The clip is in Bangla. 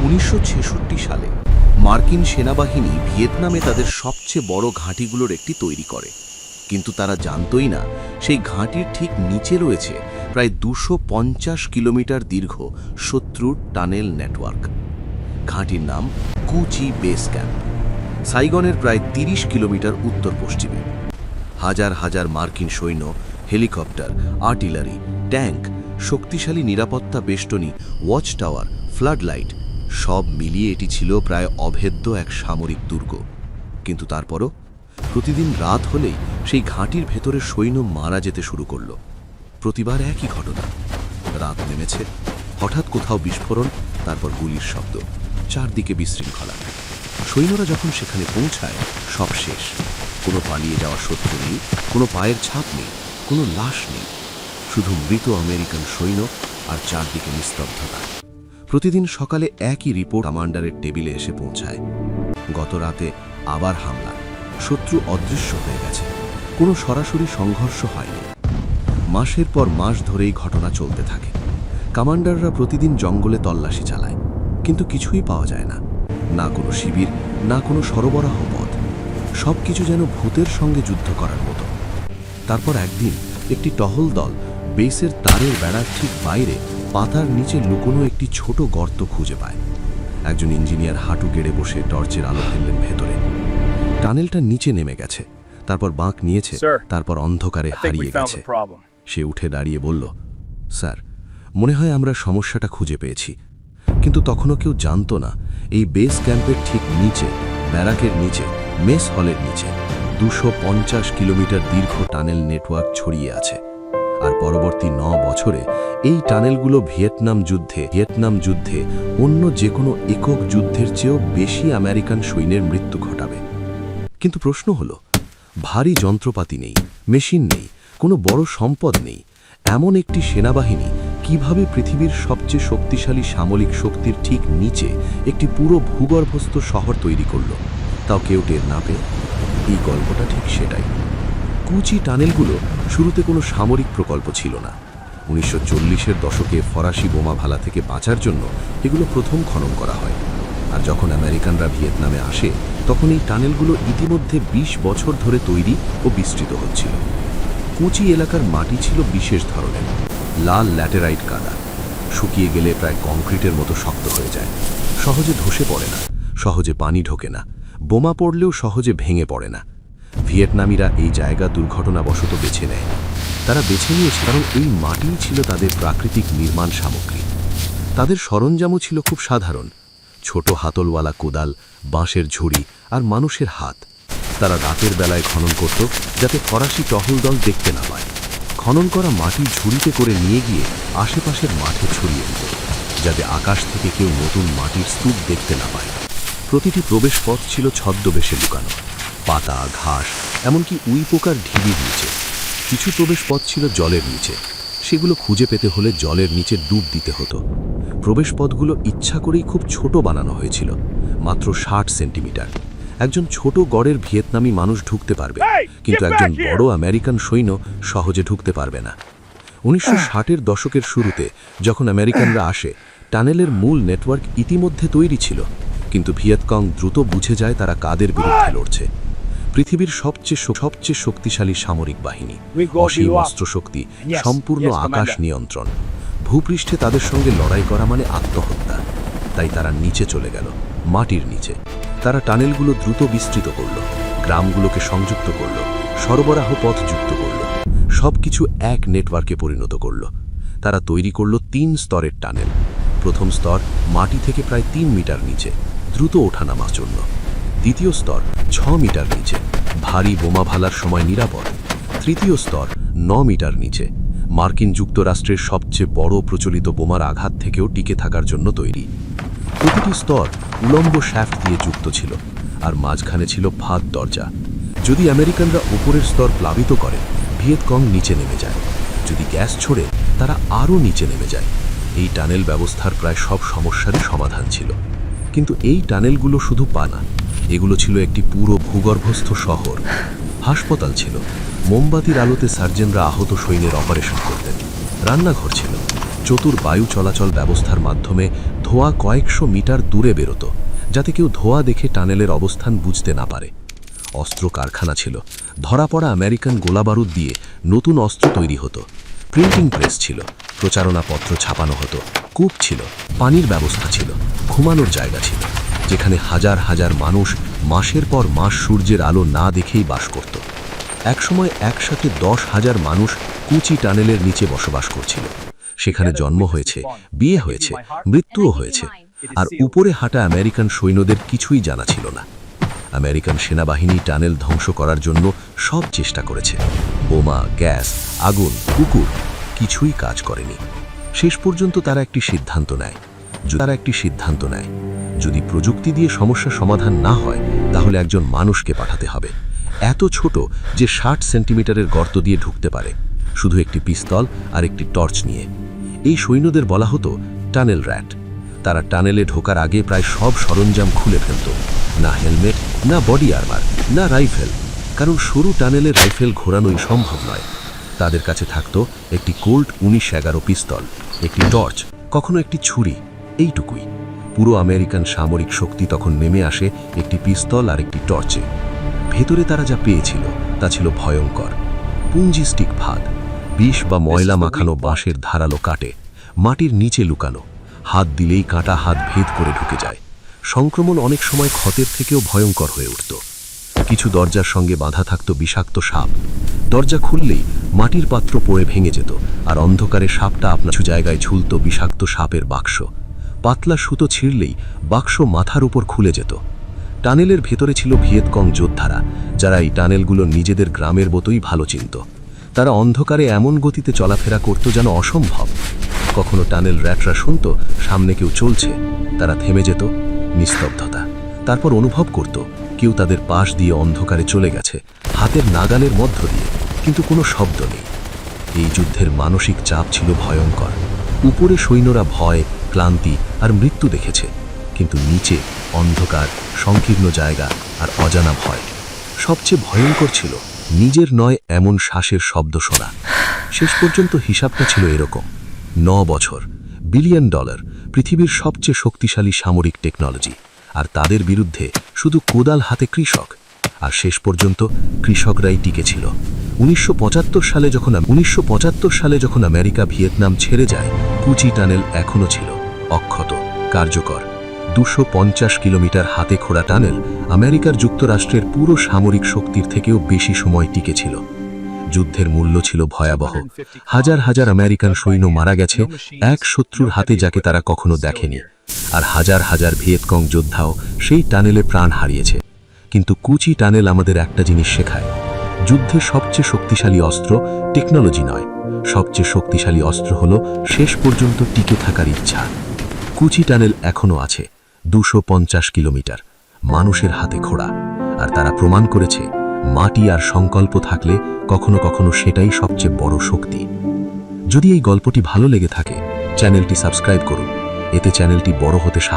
1966 সালে মার্কিন সেনাবাহিনী ভিয়েতনামে তাদের সবচেয়ে বড় ঘাঁটিগুলোর একটি তৈরি করে, কিন্তু তারা জানতই না সেই ঘাঁটির ঠিক নিচে রয়েছে প্রায় 250 কিলোমিটার দীর্ঘ শত্রুর টানেল নেটওয়ার্ক। ঘাঁটির নাম কু চি বেস ক্যাম্প, সাইগনের প্রায় 30 কিলোমিটার উত্তর পশ্চিমে। হাজার হাজার মার্কিন সৈন্য, হেলিকপ্টার, আর্টিলারি, ট্যাঙ্ক, শক্তিশালী নিরাপত্তা বেষ্টনী, ওয়াচ টাওয়ার, ফ্লাড লাইট, সব মিলিয়ে এটি ছিল প্রায় অভেদ্য এক সামরিক দুর্গ। কিন্তু তারপরও প্রতিদিন রাত হলেই সেই ঘাঁটির ভেতরে সৈন্য মারা যেতে শুরু করল। প্রতিবার একই ঘটনা। রাত নেমেছে, হঠাৎ কোথাও বিস্ফোরণ, তারপর গুলির শব্দ, চারদিকে বিশৃঙ্খলা। সৈন্যরা যখন সেখানে পৌঁছায়, সব শেষ। কোনো পালিয়ে যাওয়া শত্রু নেই, কোনো পায়ের ছাপ নেই, কোনো লাশ নেই, শুধু মৃত আমেরিকান সৈন্য আর চারদিকে নিস্তব্ধতা। প্রতিদিন সকালে একই রিপোর্ট কমান্ডারের টেবিলে এসে পৌঁছায়। গত রাতে আবার হামলা, শত্রু অদৃশ্য হয়ে গেছে, কোনো সরাসরি সংঘর্ষ হয়নি। মাসের পর মাস ধরেই ঘটনা চলতে থাকে। কমান্ডাররা প্রতিদিন জঙ্গলে তল্লাশি চালায়, কিন্তু কিছুই পাওয়া যায় না। না কোনো শিবির, না কোনো সরবরাহ পথ। সব কিছু যেন ভূতের সঙ্গে যুদ্ধ করার মতো। তারপর একদিন একটি টহল দল বেসের তারের বেড়ার ঠিক বাইরে পাতার নিচে লুকোনো একটি ছোট গর্ত খুঁজে পায়। একজন ইঞ্জিনিয়ার হাঁটু গেড়ে বসে টর্চের আলো ফেললেন ভেতরে। টানেলটা নিচে নেমে গেছে, তারপর বাঁক নিয়েছে, তারপর অন্ধকারে হারিয়ে গেছে। সে উঠে দাঁড়িয়ে বলল, স্যার, মনে হয় আমরা সমস্যাটা খুঁজে পেয়েছি। কিন্তু তখনও কেউ জানত না এই বেস ক্যাম্পের ঠিক নিচে, ব্যারাকের নিচে, মেস হলের নিচে 250 কিলোমিটার দীর্ঘ টানেল নেটওয়ার্ক ছড়িয়ে আছে। আর পরবর্তী 9 বছরে এই টানেলগুলো ভিয়েতনাম যুদ্ধে অন্য যে কোনো একক যুদ্ধের চেয়েও বেশি আমেরিকান সৈন্যের মৃত্যু ঘটাবে। কিন্তু প্রশ্ন হলো, ভারী যন্ত্রপাতি নেই, মেশিন নেই, কোনো বড় সম্পদ নেই, এমন একটি সেনাবাহিনী কিভাবে পৃথিবীর সবচেয়ে শক্তিশালী সামরিক শক্তির ঠিক নিচে একটি পুরো ভূগর্ভস্থ শহর তৈরি করল, তাও কেউ টের না পেয়ে? এই গল্পটা ঠিক সেটাই। কু চি টানেলগুলো শুরুতে কোনো সামরিক প্রকল্প ছিল না। 1940-এর দশকে ফরাসি বোমাভালা থেকে বাঁচার জন্য এগুলো প্রথম খনন করা হয়। আর যখন আমেরিকানরা ভিয়েতনামে আসে, তখন এই টানেলগুলো ইতিমধ্যে 20 বছর ধরে তৈরি ও বিস্তৃত হচ্ছিল। কু চি এলাকার মাটি ছিল বিশেষ ধরনের, লাল ল্যাটেরাইট কাদা। শুকিয়ে গেলে প্রায় কংক্রিটের মতো শক্ত হয়ে যায়, সহজে ধসে পড়ে না, সহজে পানি ঢোকে না, বোমা পড়লেও সহজে ভেঙে পড়ে না। ভিয়েতনামিরা এই জায়গা দুর্ঘটনাবশত বেছে নেয়। তারা বেছে নিয়েছে কারণ এই মাটিই ছিল তাদের প্রাকৃতিক নির্মাণ সামগ্রী। তাদের সরঞ্জামও ছিল খুব সাধারণ, ছোট হাতলওয়ালা কোদাল, বাঁশের ঝুড়ি আর মানুষের হাত। তারা রাতের বেলায় খনন করত, যাতে ফরাসি টহল দল দেখতে না পায়। খনন করা মাটি ঝুড়িতে করে নিয়ে গিয়ে আশেপাশের মাঠে ছড়িয়ে দিত, যাতে আকাশ থেকে কেউ নতুন মাটির স্তূপ দেখতে না পায়। প্রতিটি প্রবেশ পথ ছিল ছদ্মবেশে লুকানো, পাতা, ঘাস, এমনকি উই পোকার ঢিবির নিচে। কিছু প্রবেশ পথ ছিল জলের নিচে, সেগুলো খুঁজে পেতে হলে জলের নিচে ডুব দিতে হতো। প্রবেশ পথগুলো ইচ্ছা করেই খুব ছোট বানানো হয়েছিল, মাত্র 60 সেন্টিমিটার। একজন ছোট গড়ের ভিয়েতনামি মানুষ ঢুকতে পারবে, কিন্তু একজন বড় আমেরিকান সৈন্য সহজে ঢুকতে পারবে না। 1960-এর দশকের শুরুতে যখন আমেরিকানরা আসে, টানেলের মূল নেটওয়ার্ক ইতিমধ্যে তৈরি ছিল, কিন্তু ভিয়েতকং দ্রুত বুঝে যায় তারা কাদের বিরুদ্ধে লড়ছে। পৃথিবীর সবচেয়ে শক্তিশালী সামরিক বাহিনী, অসীম অস্ত্রশক্তি, সম্পূর্ণ আকাশ নিয়ন্ত্রণ। ভূপৃষ্ঠে তাদের সঙ্গে লড়াই করা মানে আত্মহত্যা। তাই তারা নিচে চলে গেল, মাটির নিচে। তারা টানেলগুলো দ্রুত বিস্তৃত করল, গ্রামগুলোকে সংযুক্ত করল, সরবরাহ পথ যুক্ত করল, সবকিছু এক নেটওয়ার্কে পরিণত করল। তারা তৈরি করল 3 স্তরের টানেল। প্রথম স্তর মাটি থেকে প্রায় 3 মিটার নিচে, দ্রুত ওঠানামার জন্য। দ্বিতীয় স্তর 6 মিটার নিচে, ভারী বোমা ভালার সময় নিরাপদ। তৃতীয় স্তর 9 মিটার নিচে, মার্কিন যুক্তরাষ্ট্রের সবচেয়ে বড় প্রচলিত বোমার আঘাত থেকেও টিকে থাকার জন্য তৈরি। প্রতিটি স্তর উলম্ব শ্যাফট দিয়ে যুক্ত ছিল, আর মাঝখানে ছিল ফাঁদ দরজা। যদি আমেরিকানরা উপরের স্তর প্লাবিত করে, ভিয়েতকং নিচে নেমে যায়। যদি গ্যাস ছোড়ে, তারা আরও নিচে নেমে যায়। এই টানেল ব্যবস্থার প্রায় সব সমস্যারই সমাধান ছিল। কিন্তু এই টানেলগুলো শুধু পানা, এগুলো ছিল একটি পুরো ভূগর্ভস্থ শহর। হাসপাতাল ছিল, মোমবাতির আলোতে সার্জেনরা আহত সৈন্যের অপারেশন করতেন। রান্নাঘর ছিল, চতুর বায়ু চলাচল ব্যবস্থার মাধ্যমে ধোঁয়া কয়েকশো মিটার দূরে বেরোতো, যাতে কেউ ধোঁয়া দেখে টানেলের অবস্থান বুঝতে না পারে। অস্ত্র কারখানা ছিল, ধরা পড়া আমেরিকান গোলাবারুদ দিয়ে নতুন অস্ত্র তৈরি হতো। প্রিন্টিং প্রেস ছিল, প্রচারণাপত্র ছাপানো হতো। কূপ ছিল, পানির ব্যবস্থা ছিল, ঘুমানোর জায়গা ছিল, যেখানে হাজার হাজার মানুষ মাসের পর মাস সূর্যের আলো না দেখেই বাস করত। একসময় একসাথে 10,000 মানুষ কুচি টানেলের নিচে বসবাস করছিল। সেখানে জন্ম হয়েছে, বিয়ে হয়েছে, মৃত্যুও হয়েছে। আর উপরে হাঁটা আমেরিকান সৈন্যদের কিছুই জানা ছিল না। আমেরিকান সেনাবাহিনী টানেল ধ্বংস করার জন্য সব চেষ্টা করেছে। বোমা, গ্যাস, আগুন, কুকুর, কিছুই কাজ করেনি। শেষ পর্যন্ত তারা একটি সিদ্ধান্ত নেয়, যদি প্রযুক্তি দিয়ে সমস্যা সমাধান না হয়, তাহলে একজন মানুষকে পাঠাতে হবে, এত ছোট যে 60 সেন্টিমিটারের গর্ত দিয়ে ঢুকতে পারে, শুধু একটি পিস্তল আর একটি টর্চ নিয়ে। এই সৈন্যদের বলা হতো টানেল র্যাট। তারা টানেলে ঢোকার আগে প্রায় সব সরঞ্জাম খুলে ফেলত। না হেলমেট, না বডি আর্মার, না রাইফেল, কারণ সরু টানেলে রাইফেল ঘোরানোই সম্ভব নয়। তাদের কাছে থাকত একটি কোল্ট 1911 পিস্তল, একটি টর্চ, কখনো একটি ছুরি, এইটুকুই। পুরো আমেরিকান সামরিক শক্তি তখন নেমে আসে একটি পিস্তল আর একটি টর্চে। ভেতরে তারা যা পেয়েছিল তা ছিল ভয়ঙ্কর। পুঞ্জি স্টিক ভাত, বিষ বা ময়লা মাখানো বাঁশের ধারালো কাটে, মাটির নিচে লুকানো, হাত দিলেই কাঁটা হাত ভেদ করে ঢুকে যায়। সংক্রমণ অনেক সময় ক্ষতের থেকেও ভয়ঙ্কর হয়ে উঠত। কিছু দরজার সঙ্গে বাঁধা থাকত বিষাক্ত সাপ। দরজা খুললেই মাটির পাত্র পড়ে ভেঙে যেত, আর অন্ধকারে সাপটা আপনার জায়গায় ঝুলত বিষাক্ত সাপের বাক্স। পাতলা সুতো ছিঁড়লেই বাক্স মাথার উপর খুলে যেত। টানেলের ভেতরে ছিল ভিয়েতকং যোদ্ধারা, যারা এই টানেলগুলো নিজেদের গ্রামের মতোই ভালো চিনত। তারা অন্ধকারে এমন গতিতে চলাফেরা করত যেন অসম্ভব। কখনো টানেল র্যাটরা শুনত সামনে কেউ চলছে, তারা থেমে যেত, নিস্তব্ধতা। তারপর অনুভব করত কেউ তাদের পাশ দিয়ে অন্ধকারে চলে গেছে, হাতের নাগালের মধ্য দিয়ে, কিন্তু কোনো শব্দ নেই। এই যুদ্ধের মানসিক চাপ ছিল ভয়ঙ্কর। উপরে সৈন্যরা ভয়, ক্লান্তি আর মৃত্যু দেখেছে, কিন্তু নিচে অন্ধকার, সংকীর্ণ জায়গা আর অজানা ভয়। সবচেয়ে ভয়ঙ্কর ছিল নিজের নয় এমন শ্বাসের শব্দ শোনা। শেষ পর্যন্ত হিসাবটা ছিল এরকম: 9 বছর, $1 বিলিয়ন, পৃথিবীর সবচেয়ে শক্তিশালী সামরিক টেকনোলজি, আর তাদের বিরুদ্ধে শুধু কোদাল হাতে কৃষক। আর শেষ পর্যন্ত কৃষকরাই টিকে ছিল। 1975 সালে যখন আমেরিকা ভিয়েতনাম ছেড়ে যায়, কুচি টানেল এখনও ছিল অক্ষত, কার্যকর। 250 কিলোমিটার হাতে খোঁড়া টানেল আমেরিকার যুক্তরাষ্ট্রের পুরো সামরিক শক্তির থেকেও বেশি সময় টিকে ছিল। যুদ্ধের মূল্য ছিল ভয়াবহ। হাজার হাজার আমেরিকান সৈন্য মারা গেছে এক শত্রুর হাতে যাকে তারা কখনো দেখেনি, আর হাজার হাজার ভিয়েতকং যোদ্ধাও সেই টানেলে প্রাণ হারিয়েছে। কিন্তু কুচি টানেল আমাদের একটা জিনিস শেখায়: যুদ্ধের সবচেয়ে শক্তিশালী অস্ত্র টেকনোলজি নয়, সবচেয়ে শক্তিশালী অস্ত্র হলো শেষ পর্যন্ত টিকে থাকার ইচ্ছা। কুচি টানেল এখনও আছে, 250 কিলোমিটার, মানুষের হাতে খোঁড়া, আর তারা প্রমাণ করেছে মাটি আর সংকল্প থাকলে কখনো কখনো সেটাই সবচেয়ে বড় শক্তি। যদি এই গল্পটি ভালো লেগে থাকে, চ্যানেলটি সাবস্ক্রাইব করুন, এতে চ্যানেলটি বড় হতে